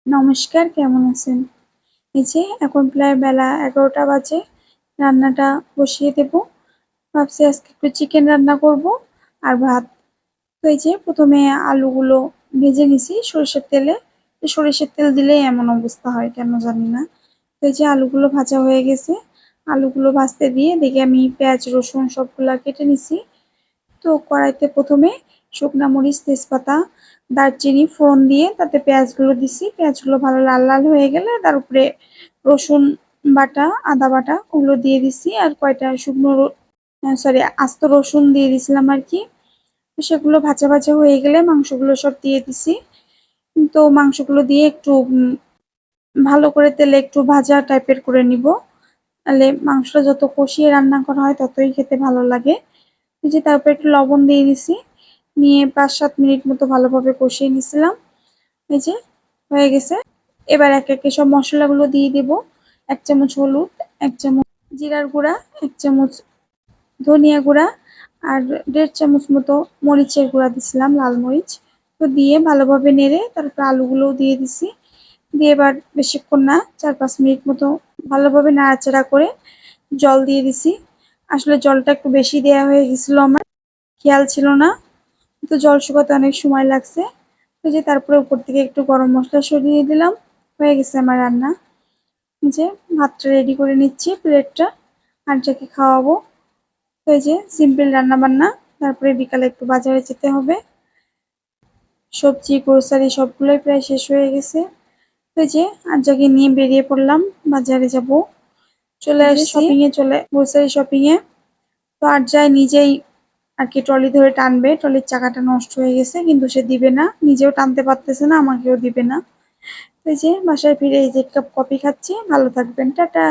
নমস্কার, কেমন আছেন? এই যে এখন প্রায় বেলা ১১টা বাজে। রান্নাটা বসিয়ে দেব। ভাবছি আজকে একটু চিকেন রান্না করব আর ভাত। তো এই যে ১ম এ আলুগুলো ভেজে নিছি সরিষার তেলে। সরিষার তেল দিলেই এমন অবস্থা হয় কেন জানি না। তো এই যে আলুগুলো ভাজা হয়ে গেছে। আলুগুলো ভাজতে দিয়ে এদিকে আমি পেঁয়াজ, রসুন সবগুলা কেটে নিছি। তো কড়াইতে ১ম এ শুকনা মরিচ, তেজপাতা, দারচিনি ফোড়ন দিয়ে তাতে পেঁয়াজগুলো দিছি। পেঁয়াজগুলো ভালো লাল, লাল হয়ে গেলে তার উপরে রসুন বাটা, আদা বাটা ওগুলো দিয়ে দিছি। আর কয়টা শুকনো আস্ত রসুন দিয়ে দিছিলাম আরকি। তো সেগুলো ভাজা, ভাজা হয়ে গেলে মাংসগুলো সব দিয়ে দিছি। তো মাংসগুলো দিয়ে একটু ভালো করে তেলে একটু ভাজা টাইপের করে নিবো। তাহলে মাংসটা যত কষিয়ে রান্না করা হয় ততই খেতে ভালো লাগে। এই যে তারপর একটু লবণ দিয়ে দিছি। নিয়ে ৫-৭ মিনিট মতো ভালোভাবে কষিয়ে নিছিলাম। এই যে হয়ে গেছে। এবার একে, একে সব মসলাগুলো দিয়ে দিব। ১ চামচ হলুদ, ১ চামচ জিরার গুঁড়া, ১ চামচ ধনিয়া গুঁড়া আর ১.৫ চামচ মতো মরিচের গুঁড়া দিছিলাম, লাল মরিচ। তো দিয়ে ভালোভাবে নেড়ে তারপর আলুগুলোও দিয়ে দিছি। দিয়ে এবার বেশিক্ষণ না ৪-৫ মিনিট মতো ভালোভাবে নাড়াচাড়া করে জল দিয়ে দিছি। আসলে জলটা একটু বেশি দেয়া হয়ে গেছিল আমার, খেয়াল ছিল না। তো জল শুকাতে অনেক সময় লাগছে। তো যে তারপরে উপর থেকে একটু গরম মসলা ছড়িয়ে দিলাম। হয়ে গেছে আমার রান্না। যে ভাতটা রেডি করে নিচ্ছি প্লেটটা আর যাকে খাওয়াবো। তো এই যে সিম্পল রান্না-বান্না। তারপরে বিকালে একটু বাজারে যেতে হবে। সবজি, গ্রোসারি সবগুলোই প্রায় শেষ হয়ে গেছে। তো এই যে আর্যাকে নিয়ে বেরিয়ে পড়লাম, বাজারে যাব। চলে আসছি গ্রোসারি শপিং এ। তো আর্যায় নিজেই আরকি ট্রলি ধরে টানবে। ট্রলির চাকাটা নষ্ট হয়ে গেছে কিন্তু সে দিবে না। নিজেও টানতে পারতেছে না, আমাকেও দিবে না। তো এই যে বাসায় ফিরে এই যে ১ কাপ কফি খাচ্ছি। ভালো থাকবেন। টাটা।